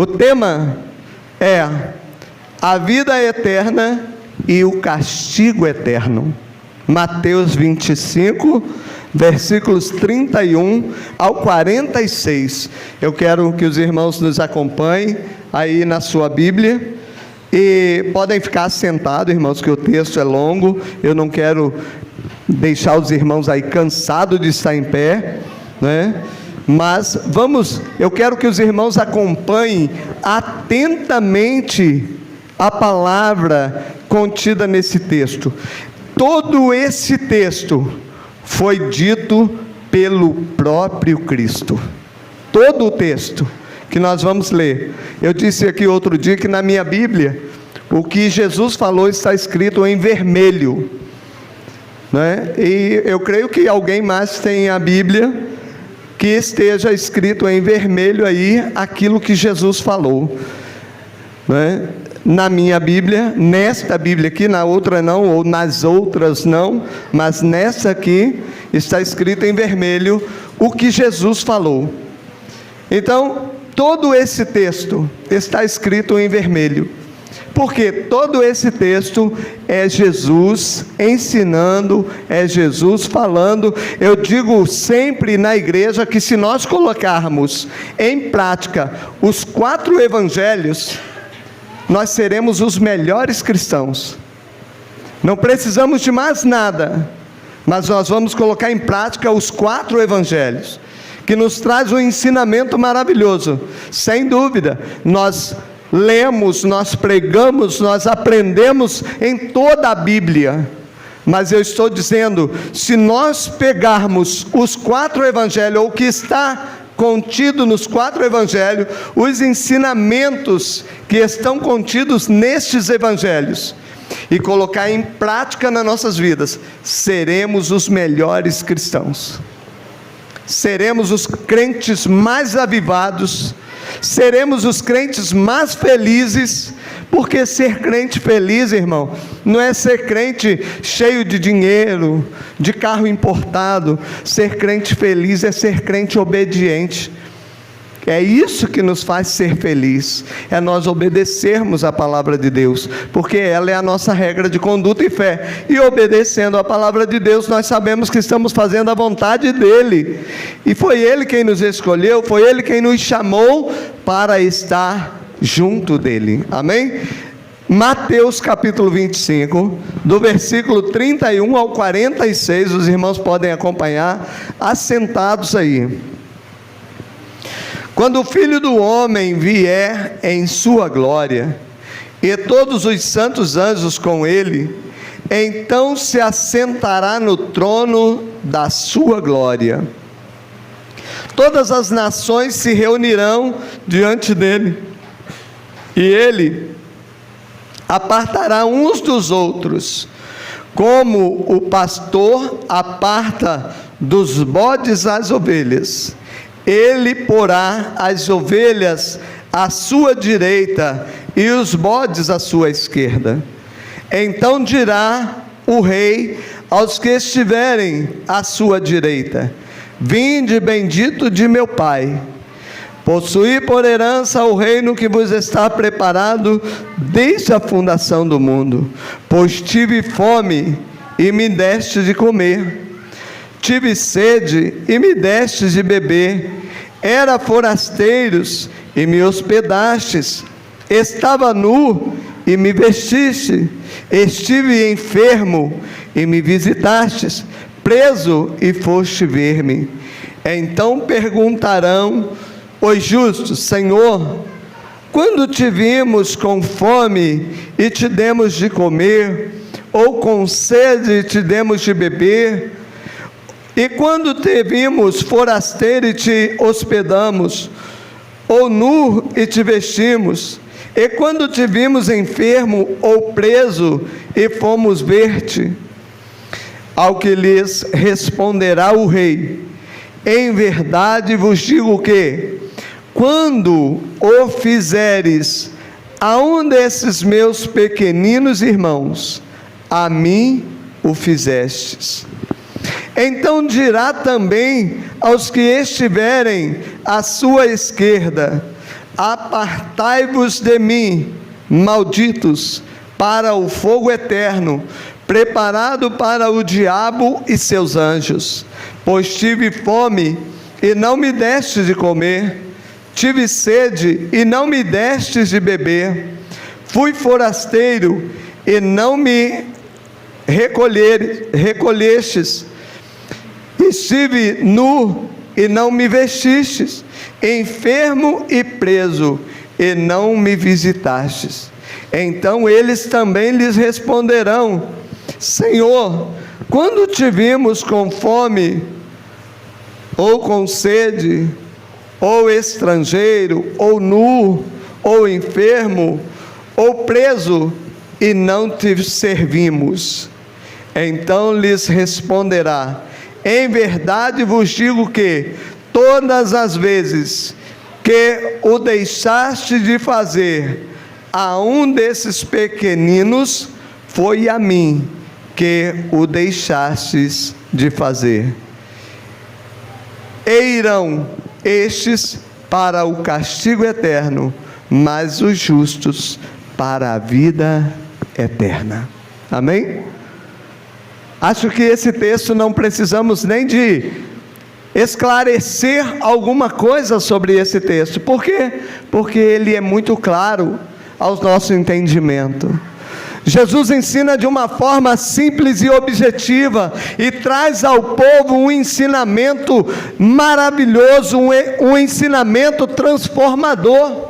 O tema é a vida eterna e o castigo eterno. Mateus 25, versículos 31 ao 46. Eu quero que os irmãos nos acompanhem aí na sua Bíblia. E podem ficar sentados, irmãos, que o texto é longo. Eu não quero deixar os irmãos aí cansados de estar em pé, né? Mas eu quero que os irmãos acompanhem atentamente a palavra contida nesse texto. Todo esse texto foi dito pelo próprio Cristo. Todo o texto que nós vamos ler. Eu disse aqui outro dia que na minha Bíblia, o que Jesus falou está escrito em vermelho, né? E eu creio que alguém mais tem a Bíblia que esteja escrito em vermelho aí aquilo que Jesus falou, né? Na minha Bíblia, nesta Bíblia aqui, na outra não, ou nas outras não, mas nessa aqui está escrito em vermelho o que Jesus falou. Então, todo esse texto está escrito em vermelho, porque todo esse texto é Jesus ensinando, é Jesus falando. Eu digo sempre na igreja que se nós colocarmos em prática os 4 evangelhos, nós seremos os melhores cristãos. Não precisamos de mais nada, mas nós vamos colocar em prática os 4 evangelhos, que nos traz um ensinamento maravilhoso. Sem dúvida, nós lemos, nós pregamos, nós aprendemos em toda a Bíblia, mas eu estou dizendo, se nós pegarmos os 4 evangelhos, ou o que está contido nos 4 evangelhos, os ensinamentos que estão contidos nestes evangelhos, e colocar em prática nas nossas vidas, seremos os melhores cristãos. Seremos os crentes mais avivados, seremos os crentes mais felizes, porque ser crente feliz, irmão, não é ser crente cheio de dinheiro, de carro importado. Ser crente feliz é ser crente obediente. É isso que nos faz ser feliz, é nós obedecermos a palavra de Deus, porque ela é a nossa regra de conduta e fé, e obedecendo a palavra de Deus, nós sabemos que estamos fazendo a vontade dEle, e foi Ele quem nos escolheu, foi Ele quem nos chamou para estar junto dEle, amém? Mateus capítulo 25, do versículo 31 ao 46, os irmãos podem acompanhar, assentados aí. Quando o Filho do Homem vier em sua glória, e todos os santos anjos com ele, então se assentará no trono da sua glória. Todas as nações se reunirão diante dele, e ele apartará uns dos outros, como o pastor aparta dos bodes as ovelhas. Ele porá as ovelhas à sua direita e os bodes à sua esquerda. Então dirá o rei aos que estiverem à sua direita: vinde, bendito de meu Pai, possuí por herança o reino que vos está preparado desde a fundação do mundo. Pois tive fome e me deste de comer, tive sede e me deste de beber, era forasteiros e me hospedastes, estava nu e me vestiste, estive enfermo e me visitastes, preso e foste ver-me. Então perguntarão os justos: Senhor, quando te vimos com fome e te demos de comer, ou com sede e te demos de beber? E quando te vimos forasteiro e te hospedamos, ou nu e te vestimos? E quando te vimos enfermo ou preso e fomos ver-te? Ao que lhes responderá o rei: em verdade vos digo que, quando o fizeres a um desses meus pequeninos irmãos, a mim o fizestes. Então dirá também aos que estiverem à sua esquerda: apartai-vos de mim, malditos, para o fogo eterno, preparado para o diabo e seus anjos. Pois tive fome, e não me destes de comer, tive sede, e não me destes de beber, fui forasteiro, e não me recolhestes, estive nu, e não me vestistes, enfermo e preso, e não me visitastes. Então eles também lhes responderão: Senhor, quando te vimos com fome, ou com sede, ou estrangeiro, ou nu, ou enfermo, ou preso, e não te servimos? Então lhes responderá: em verdade vos digo que todas as vezes que o deixaste de fazer a um desses pequeninos, foi a mim que o deixastes de fazer. E irão estes para o castigo eterno, mas os justos para a vida eterna. Amém? Acho que esse texto não precisamos nem de esclarecer alguma coisa sobre esse texto. Por quê? Porque ele é muito claro ao nosso entendimento. Jesus ensina de uma forma simples e objetiva, e traz ao povo um ensinamento maravilhoso, um ensinamento transformador.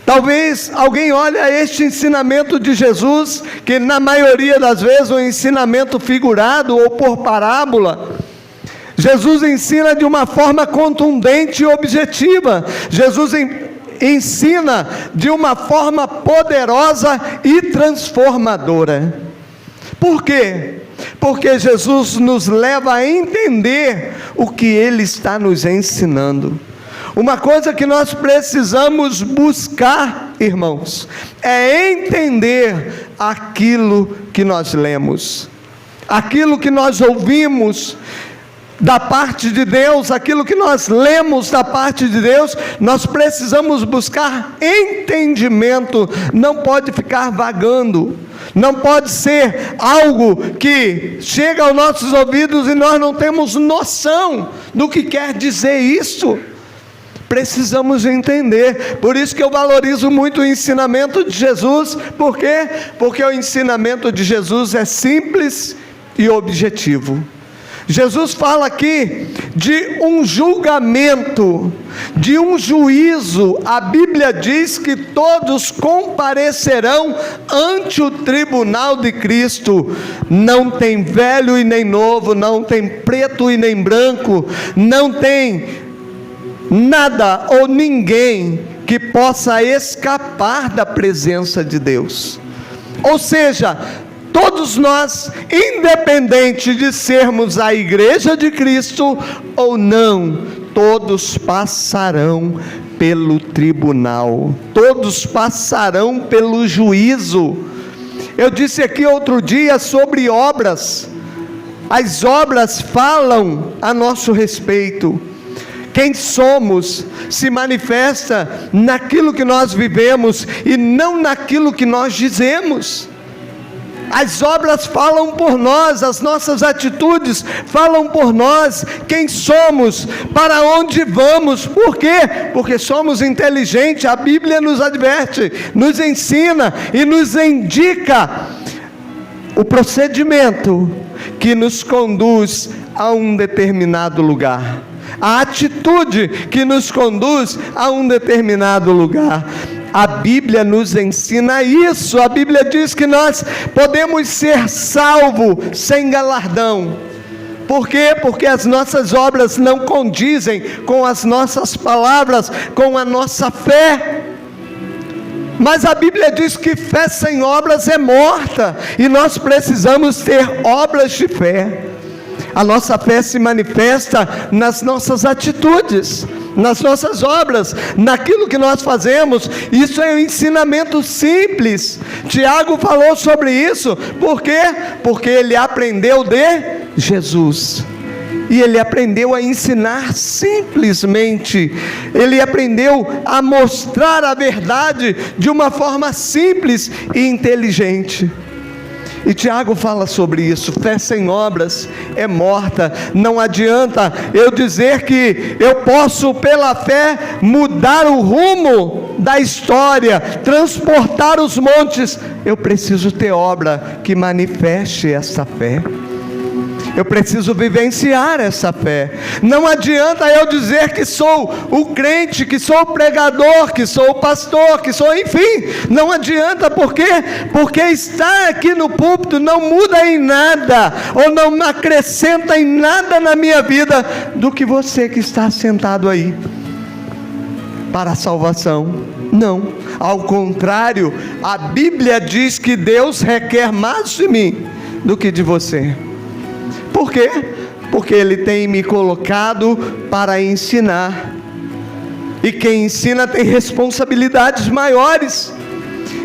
Talvez alguém olhe a este ensinamento de Jesus, que na maioria das vezes é um ensinamento figurado ou por parábola. Jesus ensina de uma forma contundente e objetiva. Jesus ensina de uma forma poderosa e transformadora. Por quê? Porque Jesus nos leva a entender o que Ele está nos ensinando. Uma coisa que nós precisamos buscar, irmãos, é entender aquilo que nós lemos, aquilo que nós ouvimos da parte de Deus, aquilo que nós lemos da parte de Deus. Nós precisamos buscar entendimento, não pode ficar vagando, não pode ser algo que chega aos nossos ouvidos e nós não temos noção do que quer dizer isso. Precisamos entender. Por isso que eu valorizo muito o ensinamento de Jesus. Por quê? Porque o ensinamento de Jesus é simples e objetivo. Jesus fala aqui de um julgamento, de um juízo. A Bíblia diz que todos comparecerão ante o tribunal de Cristo. Não tem velho e nem novo, não tem preto e nem branco, não tem nada ou ninguém que possa escapar da presença de Deus. Ou seja, todos nós, independente de sermos a igreja de Cristo ou não, todos passarão pelo tribunal, todos passarão pelo juízo. Eu disse aqui outro dia sobre obras. As obras falam a nosso respeito. Quem somos se manifesta naquilo que nós vivemos e não naquilo que nós dizemos. As obras falam por nós, as nossas atitudes falam por nós, quem somos, para onde vamos. Por quê? Porque somos inteligentes. A Bíblia nos adverte, nos ensina e nos indica o procedimento que nos conduz a um determinado lugar, a atitude que nos conduz a um determinado lugar. A Bíblia nos ensina isso. A Bíblia diz que nós podemos ser salvos sem galardão. Por quê? Porque as nossas obras não condizem com as nossas palavras, com a nossa fé. Mas a Bíblia diz que fé sem obras é morta, e nós precisamos ter obras de fé. A nossa fé se manifesta nas nossas atitudes, nas nossas obras, naquilo que nós fazemos. Isso é um ensinamento simples. Tiago falou sobre isso. Por quê? Porque ele aprendeu de Jesus. e ele aprendeu a ensinar simplesmente, ele aprendeu a mostrar a verdade de uma forma simples e inteligente. E Tiago fala sobre isso. Fé sem obras é morta. Não adianta eu dizer que eu posso pela fé mudar o rumo da história, transportar os montes. Eu preciso ter obra que manifeste essa fé. Eu preciso vivenciar essa fé. Não adianta eu dizer que sou o crente, que sou o pregador, que sou o pastor, que sou, enfim. Não adianta, por quê? Porque estar aqui no púlpito não muda em nada, ou não acrescenta em nada na minha vida, do que você que está sentado aí, para a salvação. Não, ao contrário, a Bíblia diz que Deus requer mais de mim do que de você. Por quê? Porque Ele tem me colocado para ensinar, e quem ensina tem responsabilidades maiores.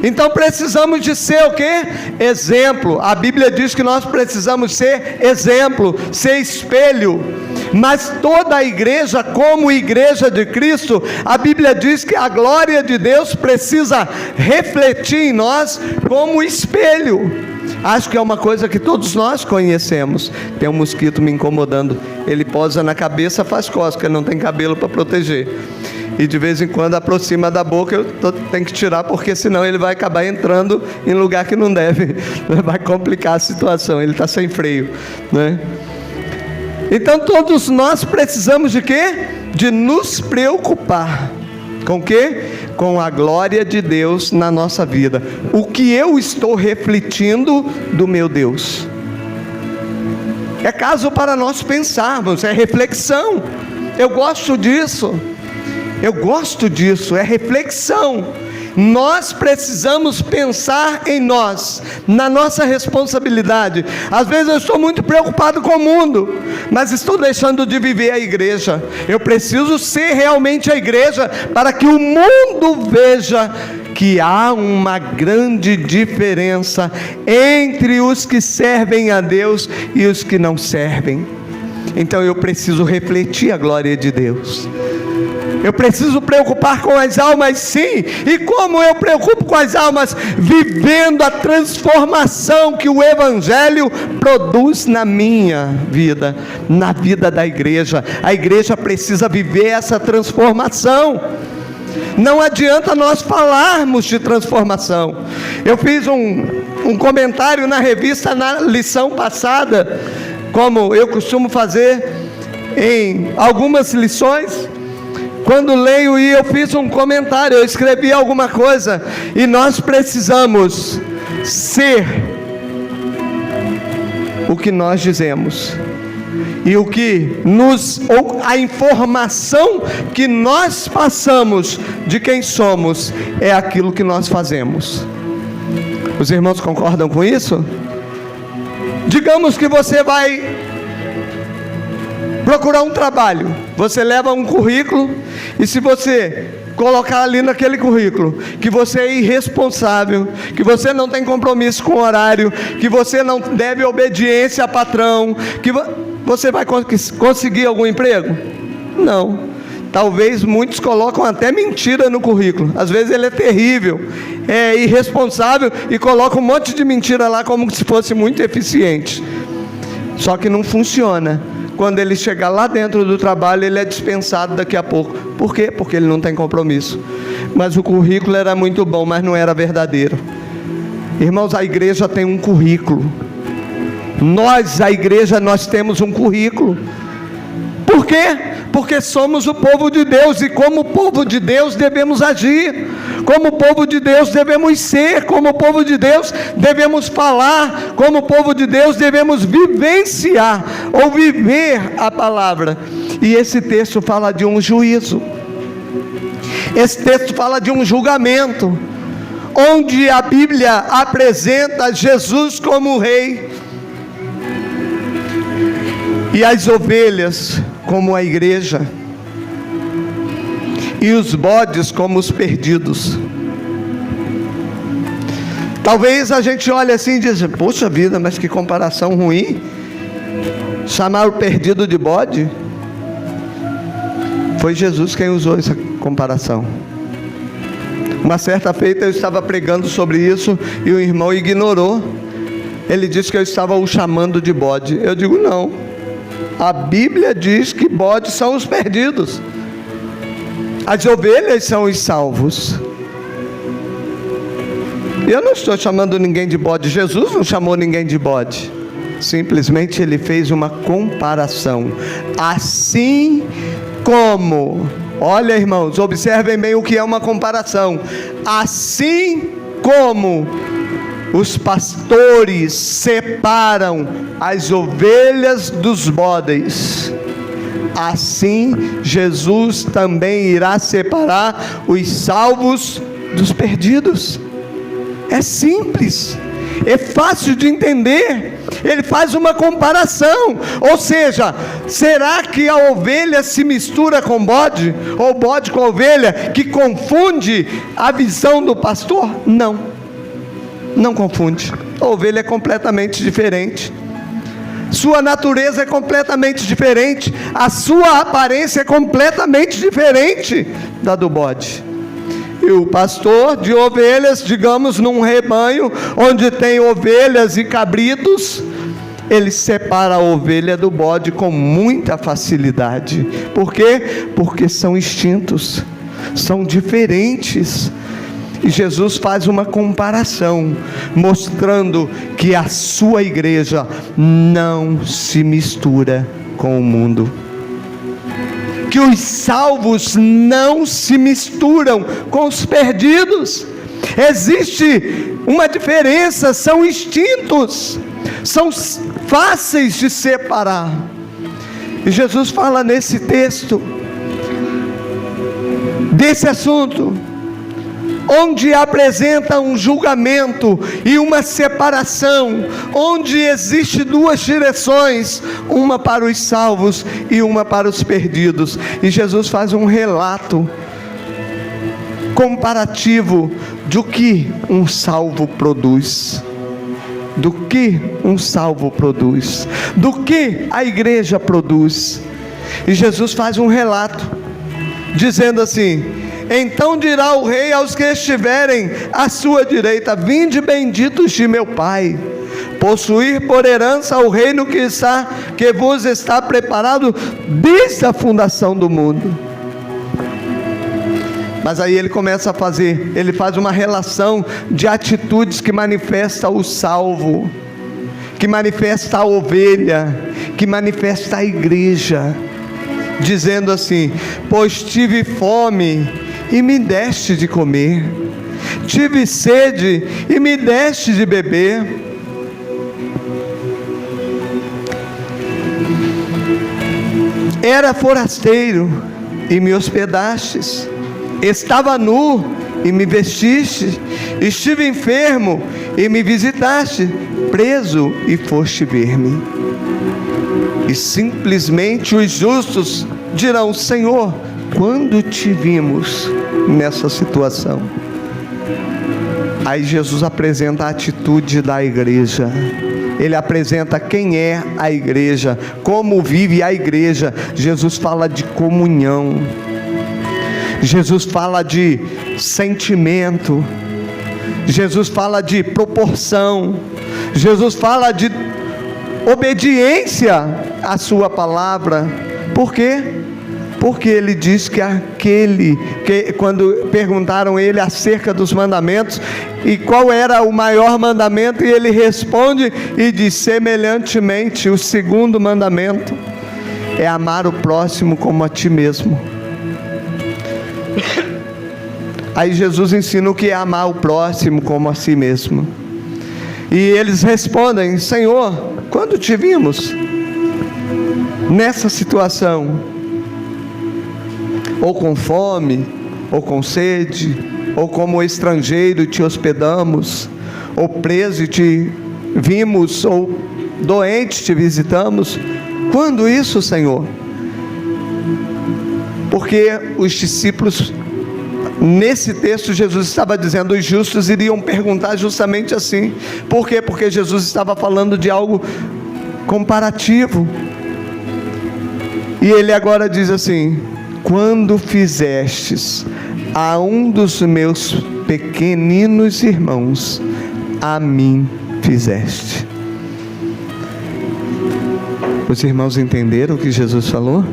Então precisamos de ser o quê? Exemplo. A Bíblia diz que nós precisamos ser exemplo, ser espelho. Mas toda a igreja, como igreja de Cristo, a Bíblia diz que a glória de Deus precisa refletir em nós como espelho. Acho que é uma coisa que todos nós conhecemos. Tem um mosquito me incomodando, ele posa na cabeça, faz cócega, não tem cabelo para proteger, e de vez em quando aproxima da boca. Eu tenho que tirar, porque senão ele vai acabar entrando em lugar que não deve, vai complicar a situação, ele está sem freio, né? Então todos nós precisamos de quê? De nos preocupar com o quê? Com a glória de Deus na nossa vida. O que eu estou refletindo do meu Deus? É caso para nós pensarmos, é reflexão. Eu gosto disso, é reflexão. Nós precisamos pensar em nós, na nossa responsabilidade. Às vezes eu estou muito preocupado com o mundo, mas estou deixando de viver a igreja. Eu preciso ser realmente a igreja, para que o mundo veja que há uma grande diferença entre os que servem a Deus e os que não servem. Então eu preciso refletir a glória de Deus. Eu preciso preocupar com as almas, sim. E como eu preocupo com as almas? Vivendo a transformação que o Evangelho produz na minha vida, na vida da igreja. A igreja precisa viver essa transformação. Não adianta nós falarmos de transformação. Eu fiz um comentário na revista, na lição passada, como eu costumo fazer em algumas lições. Quando leio, e eu fiz um comentário, eu escrevi alguma coisa, e nós precisamos ser o que nós dizemos, e ou a informação que nós passamos de quem somos é aquilo que nós fazemos. Os irmãos concordam com isso? Digamos que você vai procurar um trabalho, você leva um currículo, e se você colocar ali naquele currículo que você é irresponsável, que você não tem compromisso com o horário, que você não deve obediência a patrão, que você vai conseguir algum emprego? Não. Talvez muitos colocam até mentira no currículo. Às vezes ele é terrível, é irresponsável, e coloca um monte de mentira lá como se fosse muito eficiente. Só que não funciona. Quando ele chegar lá dentro do trabalho, ele é dispensado daqui a pouco. Por quê? Porque ele não tem compromisso. Mas o currículo era muito bom, mas não era verdadeiro. Irmãos, a igreja tem um currículo. Nós, a igreja, nós temos um currículo. Por quê? Porque somos o povo de Deus, e como povo de Deus devemos agir, como povo de Deus devemos ser, como povo de Deus devemos falar, como povo de Deus devemos vivenciar, ou viver a palavra. E esse texto fala de um juízo, esse texto fala de um julgamento, onde a Bíblia apresenta Jesus como rei, e as ovelhas como a igreja, e os bodes como os perdidos. Talvez a gente olhe assim e diz: poxa vida, mas que comparação ruim. Chamar o perdido de bode? Foi Jesus quem usou essa comparação. Uma certa feita eu estava pregando sobre isso e o irmão ignorou. Ele disse que eu estava o chamando de bode. Eu digo não. A Bíblia diz que bodes são os perdidos. As ovelhas são os salvos. Eu não estou chamando ninguém de bode. Jesus não chamou ninguém de bode. Simplesmente ele fez uma comparação. Assim como, olha irmãos, observem bem o que é uma comparação. Assim como os pastores separam as ovelhas dos bodes, assim Jesus também irá separar os salvos dos perdidos. É simples, é fácil de entender. Ele faz uma comparação, ou seja, será que a ovelha se mistura com bode, ou bode com a ovelha, que confunde a visão do pastor? Não, não confunde. A ovelha é completamente diferente, sua natureza é completamente diferente, a sua aparência é completamente diferente da do bode. E o pastor de ovelhas, digamos num rebanho onde tem ovelhas e cabritos, ele separa a ovelha do bode com muita facilidade. Por quê? Porque são instintos, são diferentes. E Jesus faz uma comparação, mostrando que a sua igreja não se mistura com o mundo, que os salvos não se misturam com os perdidos. Existe uma diferença, são instintos, são fáceis de separar. E Jesus fala nesse texto desse assunto, onde apresenta um julgamento e uma separação, onde existe duas direções, uma para os salvos e uma para os perdidos. E Jesus faz um relato comparativo do que um salvo produz, do que um salvo produz, do que a igreja produz. E Jesus faz um relato, dizendo assim: então dirá o rei aos que estiverem à sua direita: vinde benditos de meu Pai, possuir por herança o reino que vos está preparado desde a fundação do mundo. Mas aí ele começa a fazer, ele faz uma relação de atitudes que manifesta o salvo, que manifesta a ovelha, que manifesta a igreja, dizendo assim: pois tive fome e me deste de comer, tive sede e me deste de beber, era forasteiro e me hospedastes, estava nu e me vestiste, estive enfermo e me visitaste, preso e foste ver-me. E simplesmente os justos dirão: Senhor, quando te vimos nessa situação? Aí Jesus apresenta a atitude da igreja. Ele apresenta quem é a igreja, como vive a igreja. Jesus fala de comunhão, Jesus fala de sentimento, Jesus fala de proporção, Jesus fala de obediência à sua palavra. Por quê? Porque ele diz que quando perguntaram ele acerca dos mandamentos, e qual era o maior mandamento, e ele responde e diz: semelhantemente, o segundo mandamento é amar o próximo como a ti mesmo. Aí Jesus ensina o que é amar o próximo como a si mesmo. E eles respondem: Senhor, quando te vimos nessa situação, ou com fome, ou com sede, ou como estrangeiro te hospedamos, ou preso e te vimos, ou doente te visitamos? Quando isso, Senhor? Porque os discípulos, nesse texto, Jesus estava dizendo, os justos iriam perguntar justamente assim. Por quê? Porque Jesus estava falando de algo comparativo. E ele agora diz assim: quando fizestes a um dos meus pequeninos irmãos, a mim fizeste. Os irmãos entenderam o que Jesus falou?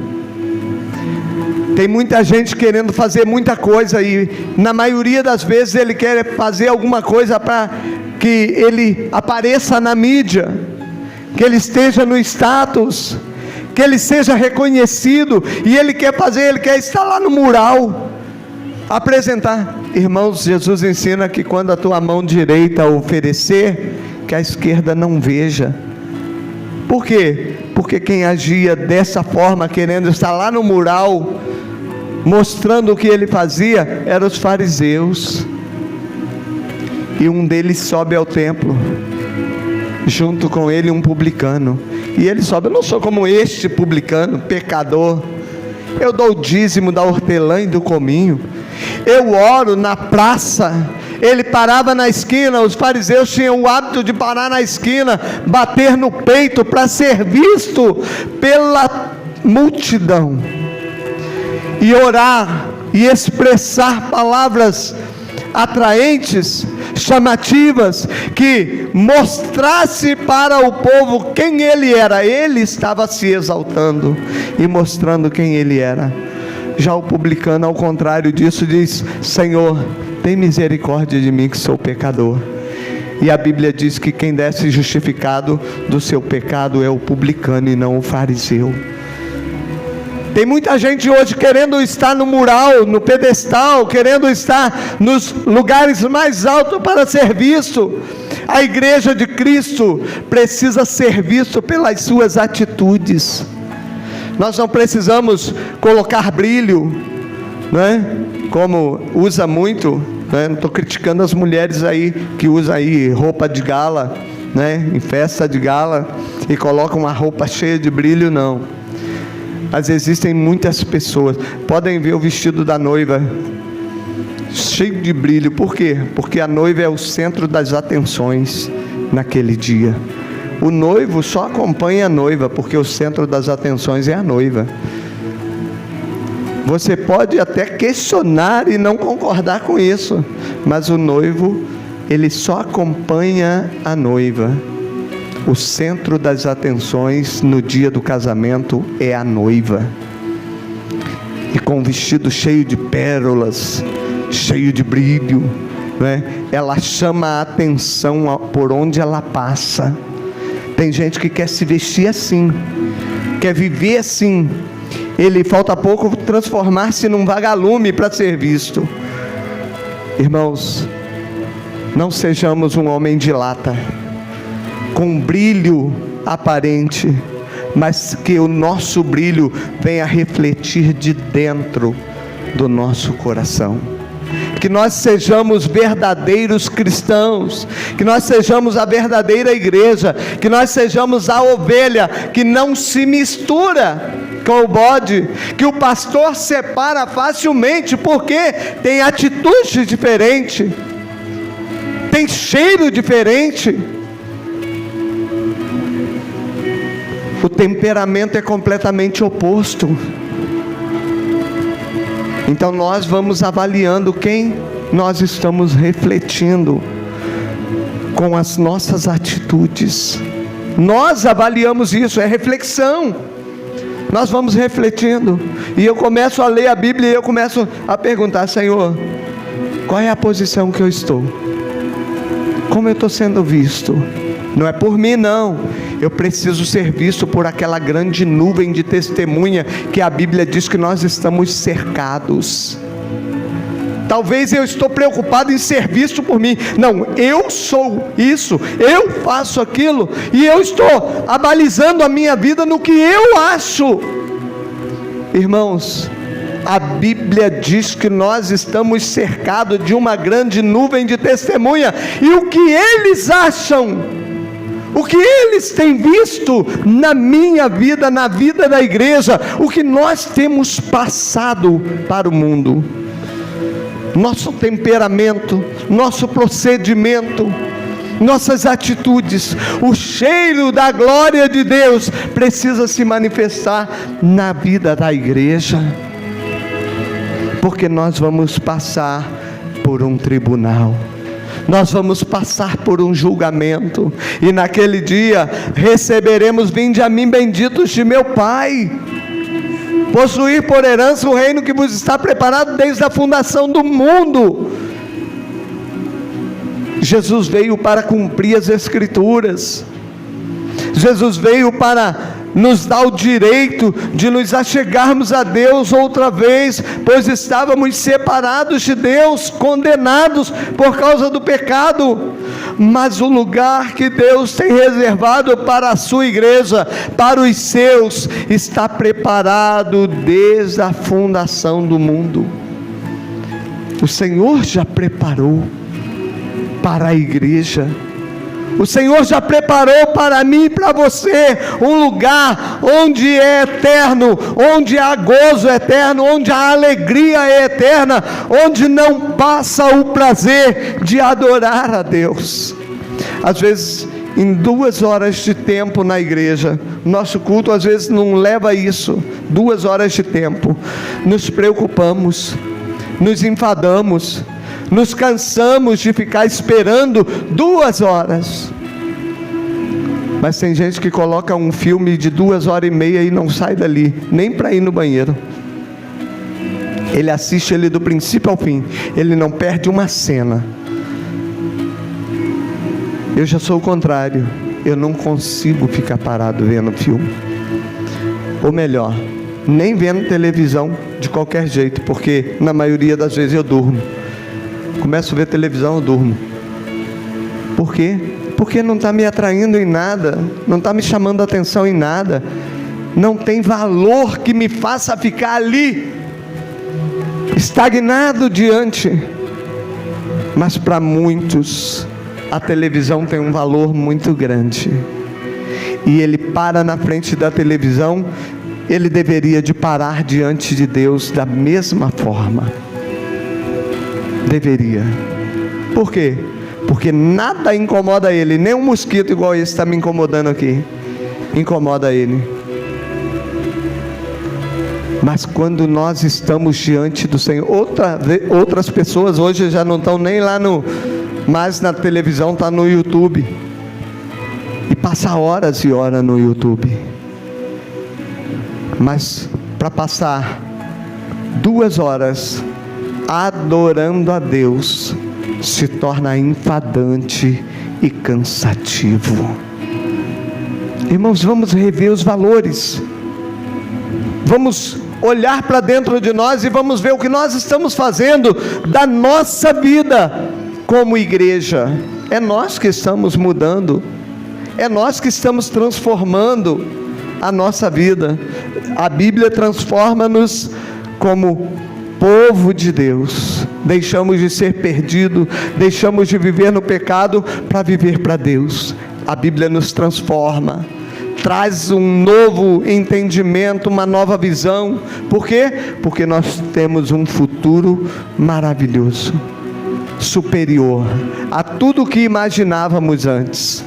Tem muita gente querendo fazer muita coisa e na maioria das vezes ele quer fazer alguma coisa para que ele apareça na mídia, que ele esteja no status, que ele seja reconhecido, e ele quer estar lá no mural, apresentar. Irmãos, Jesus ensina que quando a tua mão direita oferecer, que a esquerda não veja. Por quê? Porque quem agia dessa forma, querendo estar lá no mural, mostrando o que ele fazia, eram os fariseus. E um deles sobe ao templo, junto com ele um publicano. E ele sobe: eu não sou como este publicano, pecador. Eu dou o dízimo da hortelã e do cominho. Eu oro na praça. Ele parava na esquina. Os fariseus tinham o hábito de parar na esquina, bater no peito para ser visto pela multidão, e orar e expressar palavras atraentes, chamativas, que mostrasse para o povo quem ele era. Ele estava se exaltando e mostrando quem ele era. Já o publicano, ao contrário disso, diz: Senhor, tem misericórdia de mim que sou pecador. E a Bíblia diz que quem desce justificado do seu pecado é o publicano e não o fariseu. Tem muita gente hoje querendo estar no mural, no pedestal, querendo estar nos lugares mais altos para ser visto. A igreja de Cristo precisa ser vista pelas suas atitudes. Nós não precisamos colocar brilho, né? Como usa muito, né? Não estou criticando as mulheres aí que usam aí roupa de gala, né? Em festa de gala, e colocam uma roupa cheia de brilho, não. Mas existem muitas pessoas, podem ver o vestido da noiva, cheio de brilho. Por quê? Porque a noiva é o centro das atenções naquele dia. O noivo só acompanha a noiva, porque o centro das atenções é a noiva. Você pode até questionar e não concordar com isso, mas o noivo, ele só acompanha a noiva. O centro das atenções no dia do casamento é a noiva. E com um vestido cheio de pérolas, cheio de brilho, né? Ela chama a atenção por onde ela passa. Tem gente que quer se vestir assim, quer viver assim. Ele, falta pouco, transformar-se num vagalume para ser visto. Irmãos, não sejamos um homem de lata, com brilho aparente, mas que o nosso brilho venha refletir de dentro do nosso coração. Que nós sejamos verdadeiros cristãos, que nós sejamos a verdadeira igreja, que nós sejamos a ovelha que não se mistura com o bode, que o pastor separa facilmente, porque tem atitude diferente, tem cheiro diferente, o temperamento é completamente oposto. Então nós vamos avaliando quem nós estamos refletindo com as nossas atitudes. Nós avaliamos isso, é reflexão. Nós vamos refletindo, e eu começo a ler a Bíblia e eu começo a perguntar: Senhor, qual é a posição que eu estou? Como eu estou sendo visto? Não é por mim, não. Eu preciso ser visto por aquela grande nuvem de testemunha que a Bíblia diz que nós estamos cercados. Talvez eu estou preocupado em ser visto por mim. Não, eu sou isso, eu faço aquilo, e eu estou abalizando a minha vida no que eu acho. Irmãos, a Bíblia diz que nós estamos cercados de uma grande nuvem de testemunha, e o que eles acham, o que eles têm visto na minha vida, na vida da igreja, o que nós temos passado para o mundo, nosso temperamento, nosso procedimento, nossas atitudes, o cheiro da glória de Deus precisa se manifestar na vida da igreja, porque nós vamos passar por um tribunal, nós vamos passar por um julgamento, e naquele dia receberemos: vinde a mim, benditos de meu Pai, possuir por herança o reino que vos está preparado desde a fundação do mundo. Jesus veio para cumprir as Escrituras, Jesus veio para nos dá o direito de nos achegarmos a Deus outra vez, pois estávamos separados de Deus, condenados por causa do pecado. Mas o lugar que Deus tem reservado para a sua igreja, para os seus, está preparado desde a fundação do mundo. O Senhor já preparou para a igreja, o Senhor já preparou para mim e para você um lugar onde é eterno, onde há gozo eterno, onde a alegria é eterna, onde não passa o prazer de adorar a Deus. Às vezes, em 2 horas de tempo na igreja, nosso culto às vezes não leva a isso, 2 horas de tempo, nos preocupamos, nos enfadamos, nos cansamos de ficar esperando 2 horas. Mas tem gente que coloca um filme de 2h30 e não sai dali, nem para ir no banheiro. Ele assiste ele do princípio ao fim, ele não perde uma cena. Eu já sou o contrário, eu não consigo ficar parado vendo filme, ou melhor, nem vendo televisão de qualquer jeito, porque na maioria das vezes eu durmo. Começo a ver televisão, eu durmo. Por quê? Porque não está me atraindo em nada, não está me chamando a atenção em nada, não tem valor que me faça ficar ali, estagnado diante. Mas para muitos, a televisão tem um valor muito grande, e ele para na frente da televisão, ele deveria de parar diante de Deus da mesma forma. Deveria. Por quê? Porque nada incomoda ele, nem um mosquito igual esse está me incomodando aqui, incomoda ele. Mas quando nós estamos diante do Senhor, outras pessoas hoje já não estão nem lá mais na televisão, está no YouTube, e passa horas e horas no YouTube. Mas para passar 2 horas adorando a Deus, se torna enfadante e cansativo. Irmãos, vamos rever os valores, vamos olhar para dentro de nós e vamos ver o que nós estamos fazendo da nossa vida como igreja. É nós que estamos mudando, é nós que estamos transformando a nossa vida. A Bíblia transforma-nos como povo de Deus. Deixamos de ser perdido, deixamos de viver no pecado para viver para Deus. A Bíblia nos transforma, traz um novo entendimento, uma nova visão. Por quê? Porque nós temos um futuro maravilhoso, superior a tudo o que imaginávamos antes.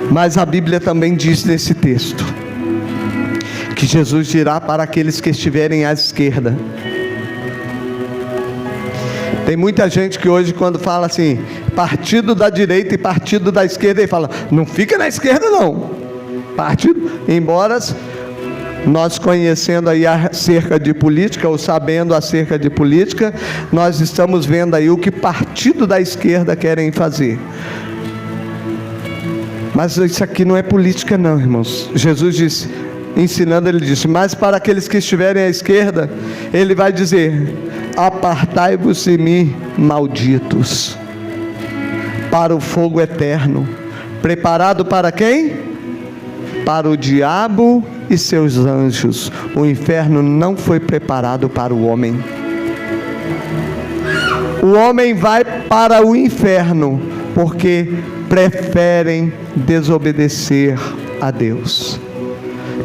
Mas a Bíblia também diz nesse texto que Jesus dirá para aqueles que estiverem à esquerda. Tem muita gente que hoje, quando fala assim, partido da direita e partido da esquerda, ele fala: não fica na esquerda não, partido. Embora nós conhecendo aí acerca de política, ou sabendo acerca de política, nós estamos vendo aí o que partido da esquerda querem fazer. Mas isso aqui não é política não, irmãos. Jesus disse, ensinando, ele disse: mas para aqueles que estiverem à esquerda, ele vai dizer: apartai-vos de mim, malditos, para o fogo eterno, preparado para quem? Para o diabo e seus anjos. O inferno não foi preparado para o homem. O homem vai para o inferno porque preferem desobedecer a Deus.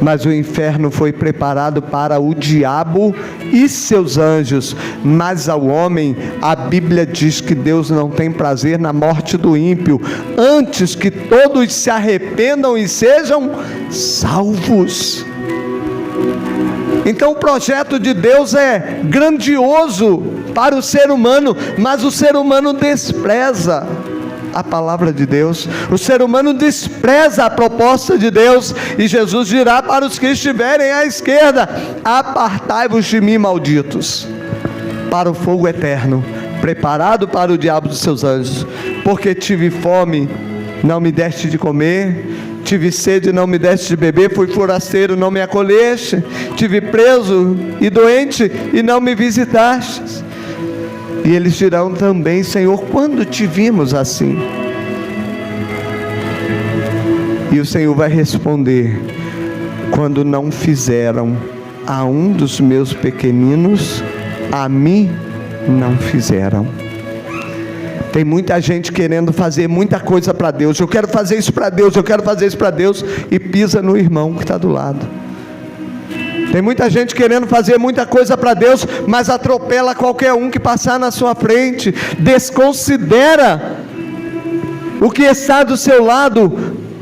Mas o inferno foi preparado para o diabo e seus anjos, mas ao homem, a Bíblia diz que Deus não tem prazer na morte do ímpio, antes que todos se arrependam e sejam salvos. Então o projeto de Deus é grandioso para o ser humano, mas o ser humano despreza a palavra de Deus, o ser humano despreza a proposta de Deus, e Jesus dirá para os que estiverem à esquerda: apartai-vos de mim, malditos, para o fogo eterno, preparado para o diabo dos seus anjos. Porque tive fome, não me deste de comer, tive sede, não me deste de beber, fui forasteiro, não me acolheste, tive preso e doente, e não me visitastes. E eles dirão também: Senhor, quando te vimos assim? E o Senhor vai responder: quando não fizeram a um dos meus pequeninos, a mim não fizeram. Tem muita gente querendo fazer muita coisa para Deus. Eu quero fazer isso para Deus, eu quero fazer isso para Deus, e pisa no irmão que está do lado. Tem muita gente querendo fazer muita coisa para Deus, mas atropela qualquer um que passar na sua frente, desconsidera o que está do seu lado.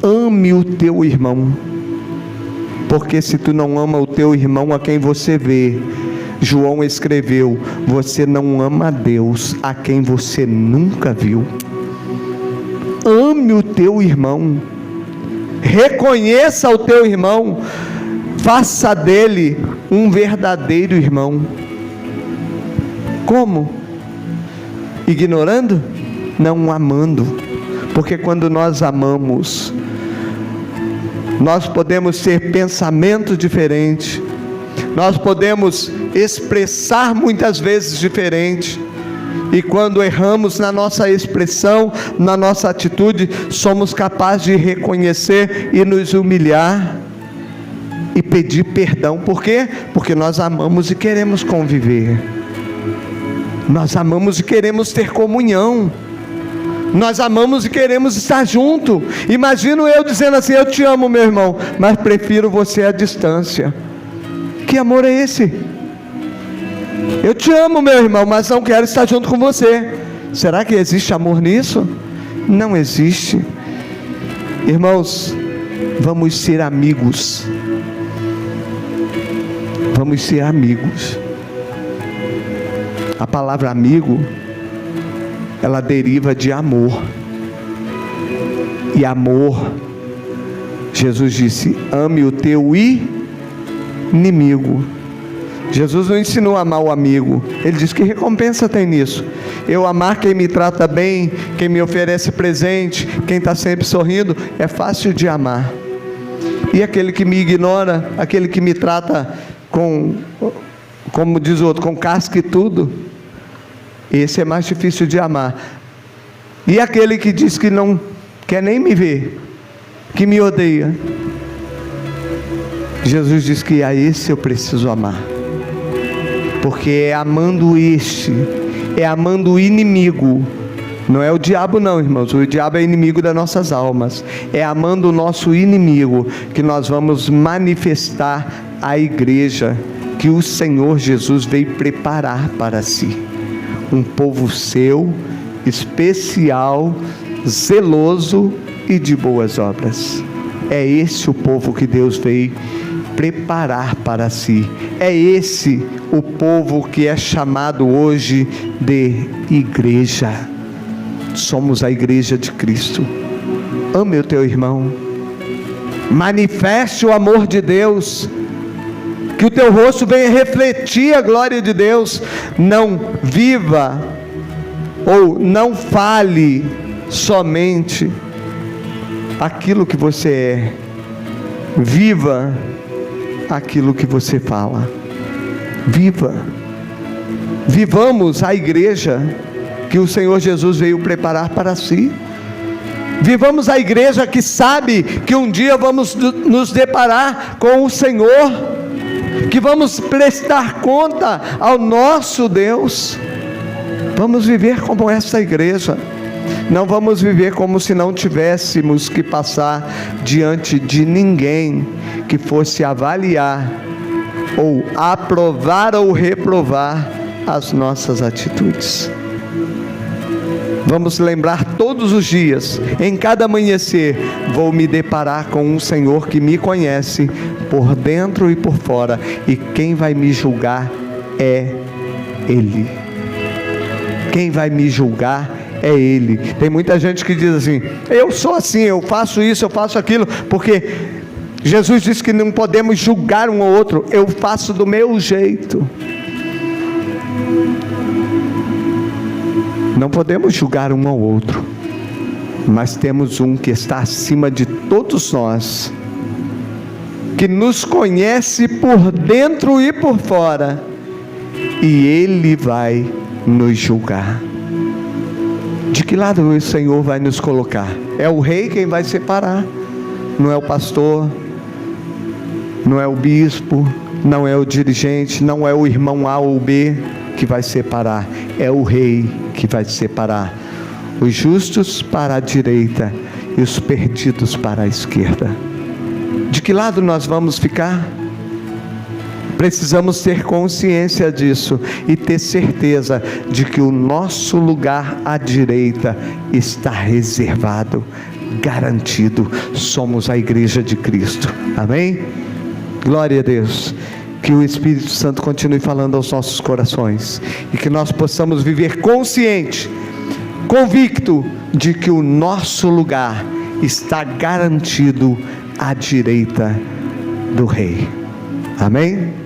Ame o teu irmão, porque se tu não ama o teu irmão a quem você vê, João escreveu, você não ama a Deus a quem você nunca viu. Ame o teu irmão, reconheça o teu irmão, faça dele um verdadeiro irmão. Como? Ignorando? Não, amando. Porque quando nós amamos, nós podemos ter pensamentos diferentes, nós podemos expressar muitas vezes diferente, e quando erramos na nossa expressão, na nossa atitude, somos capazes de reconhecer e nos humilhar e pedir perdão. Por quê? Porque nós amamos e queremos conviver, nós amamos e queremos ter comunhão, nós amamos e queremos estar junto. Imagino eu dizendo assim: eu te amo, meu irmão, mas prefiro você à distância. Que amor é esse? Eu te amo, meu irmão, mas não quero estar junto com você. Será que existe amor nisso? Não existe. Irmãos, vamos ser amigos. Vamos ser amigos. A palavra amigo, ela deriva de amor. E amor, Jesus disse: ame o teu inimigo. Jesus não ensinou a amar o amigo. Ele disse: que recompensa tem nisso? Eu amar quem me trata bem, quem me oferece presente, quem está sempre sorrindo, é fácil de amar. E aquele que me ignora, aquele que me trata com, como diz o outro, com casca e tudo, esse é mais difícil de amar. E aquele que diz que não quer nem me ver, que me odeia, Jesus diz que a esse eu preciso amar. Porque é amando este, é amando o inimigo. Não é o diabo não, irmãos. O diabo é inimigo das nossas almas. É amando o nosso inimigo que nós vamos manifestar a igreja que o Senhor Jesus veio preparar para si. Um povo seu, especial, zeloso e de boas obras. É esse o povo que Deus veio preparar para si. É esse o povo que é chamado hoje de igreja. Somos a igreja de Cristo. Ame o teu irmão, manifeste o amor de Deus, que o teu rosto venha refletir a glória de Deus. Não viva ou não fale somente aquilo que você é, viva aquilo que você fala. Vivamos a igreja que o Senhor Jesus veio preparar para si. Vivamos a igreja que sabe que um dia vamos nos deparar com o Senhor, que vamos prestar conta ao nosso Deus. Vamos viver como essa igreja. Não vamos viver como se não tivéssemos que passar diante de ninguém que fosse avaliar ou aprovar ou reprovar as nossas atitudes. Vamos lembrar todos os dias, em cada amanhecer, vou me deparar com um Senhor que me conhece por dentro e por fora, e quem vai me julgar é Ele. Quem vai me julgar é Ele. Tem muita gente que diz assim: eu sou assim, eu faço isso, eu faço aquilo, porque Jesus disse que não podemos julgar um ao outro. Eu faço do meu jeito. Não podemos julgar um ao outro, mas temos um que está acima de todos nós, que nos conhece por dentro e por fora, e Ele vai nos julgar. De que lado o Senhor vai nos colocar? É o rei quem vai separar, não é o pastor, não é o bispo, não é o dirigente, não é o irmão A ou B que vai separar, é o rei que vai separar os justos para a direita e os perdidos para a esquerda. De que lado nós vamos ficar? Precisamos ter consciência disso e ter certeza de que o nosso lugar à direita está reservado, garantido. Somos a igreja de Cristo. Amém? Glória a Deus. Que o Espírito Santo continue falando aos nossos corações e que nós possamos viver consciente, convicto de que o nosso lugar está garantido à direita do Rei. Amém?